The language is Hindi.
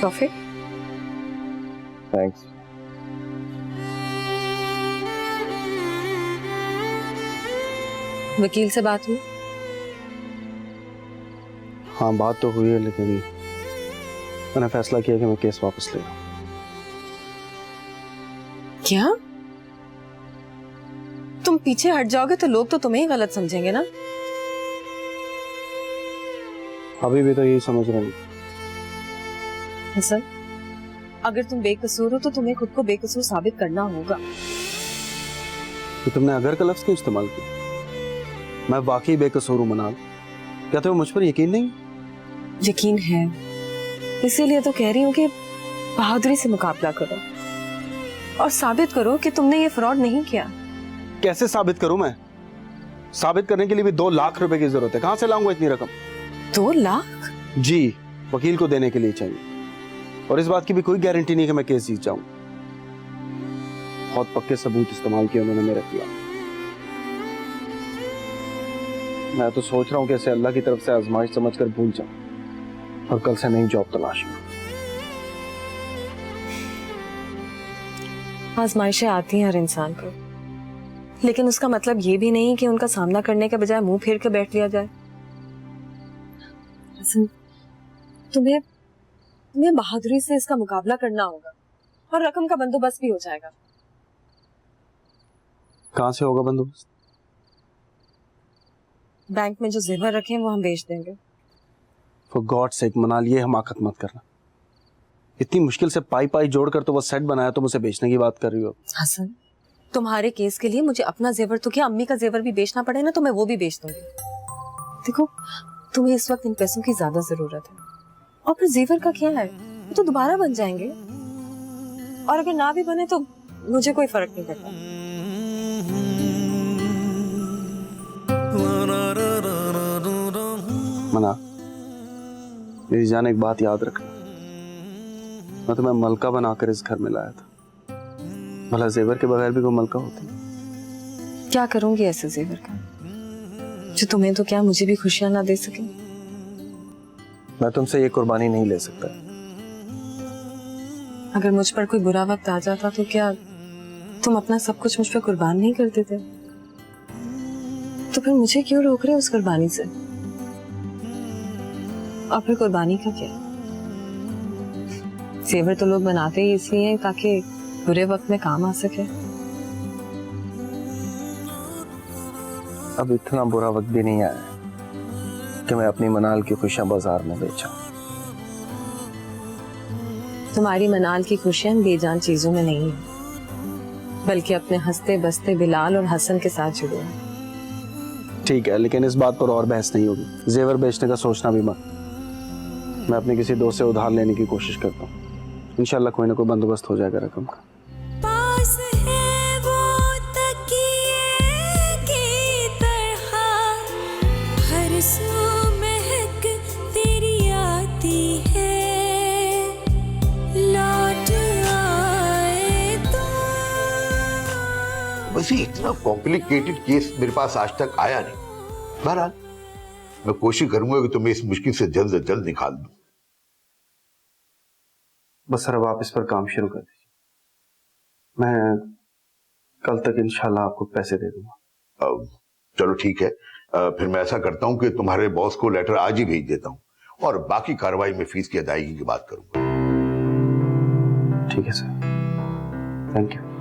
परफेक्ट। थैंक्स। वकील से बात हुई? हाँ बात तो हुई है, लेकिन मैंने फैसला किया कि मैं केस वापस ले लूं। क्या? तुम पीछे हट जाओगे तो लोग तो तुम्हें ही गलत समझेंगे ना? अभी भी तो यही समझ रहे हैं। हसन, अगर तुम बेकसूर हो तो तुम्हें खुद को बेकसूर साबित करना होगा। तो तुमने अगर का लफ्ज क्यों इस्तेमाल किया? मैं वाकई बेकसूर हूं मनाल। क्या तुम्हें मुझ पर यकीन नहीं? यकीन है, इसीलिए तो कह रही हूँ कि बहादुरी से मुकाबला करो और साबित करो कि तुमने ये फ्रॉड नहीं किया। कैसे साबित करूं मैं? साबित करने के लिए भी 2 लाख रुपए की जरूरत है। कहां से लाऊंगा इतनी रकम? 2 लाख? जी, वकील को देने के लिए चाहिए, और इस बात की भी कोई गारंटी नहीं कि मैं केस जीत जाऊं। बहुत पक्के सबूत इस्तेमाल किए उन्होंने मेरे खिलाफ। मैं तो सोच रहा हूं कि इसे अल्लाह की तरफ से आजमाइश समझकर भूल जाऊं और कल से नई जॉब तलाश में। आजमाइशें आती हैं हर इंसान को, लेकिन उसका मतलब ये भी नहीं कि उनका सामना करने के बजाय मुंह फेर के बैठ लिया जाए। तुम्हें बहादुरी से इसका मुकाबला करना होगा और रकम का बंदोबस्त भी हो जाएगा। कहां से होगा बंदोबस्त? बैंक में जो जेवर रखे हैं वो हम बेच देंगे। फॉर गॉड सेक मनाल, ये हमाकत मत करना। इतनी मुश्किल से पाई पाई जोड़कर तो वो सेट बनाया, तुम उसे बेचने की बात कर रही हो। हसन, तुम्हारे केस के लिए मुझे अपना जेवर तो क्या, अम्मी का जेवर भी बेचना पड़े ना, तो मैं वो भी बेच दूंगी। देखो, तुम्हें इस वक्त इन पैसों की ज्यादा जरूरत है, और फिर जेवर का क्या है, वो तो दोबारा बन जाएंगे, और अगर ना भी बने तो मुझे कोई फर्क नहीं पड़ता। मना, मेरी जान एक बात याद रखना, मैं तुम्हें मलका बनाकर इस घर में लाया था। भला जेवर के बगैर भी कोई मलका होती? क्या करूंगी ऐसे जेवर का जो तुम्हें तो क्या, मुझे भी खुशियां ना दे सके? मैं तुमसे ये कुर्बानी नहीं ले सकता। अगर मुझ पर कोई बुरा वक्त आ जाता तो क्या तुम अपना सब कुछ मुझ पर कुर्बान नहीं कर देते? तो फिर मुझे क्यों रोक रहे हो उस कुर्बानी से? और फिर कुर्बानी का क्या? जेवर तो लोग बनाते ही इसलिए हैं ताकि बुरे वक्त में काम आ सके। अब इतना बुरा वक्त भी नहीं आया कि मैं अपनी मनाल की खुशियां बाजार में बेचा। तुम्हारी मनाल की खुशियां बेजान चीजों में नहीं है, बल्कि अपने हंसते बसते बिलाल और हसन के साथ जुड़े हैं। ठीक है, लेकिन इस बात पर और बहस नहीं होगी। जेवर बेचने का सोचना भी मत। मैं अपने किसी दोस्त से उधार लेने की कोशिश करता हूँ। इंशाल्लाह कोई ना कोई बंदोबस्त हो जाएगा रकम का। पास है वो तकिए की तरह, हर सू महक तेरी आती है, लौट आए तो। वैसे इतना कॉम्प्लिकेटेड केस मेरे पास आज तक आया नहीं। बहरहाल मैं कोशिश करूंगा कि तुम्हें इस मुश्किल से जल्द निकाल दूं। बस सर अब आप इस पर काम शुरू कर दीजिए। मैं कल तक इंशाल्लाह आपको पैसे दे दूंगा। चलो ठीक है, फिर मैं ऐसा करता हूं कि तुम्हारे बॉस को लेटर आज ही भेज देता हूं, और बाकी कार्रवाई में फीस की अदायगी की बात करूंगा। ठीक है सर, थैंक यू।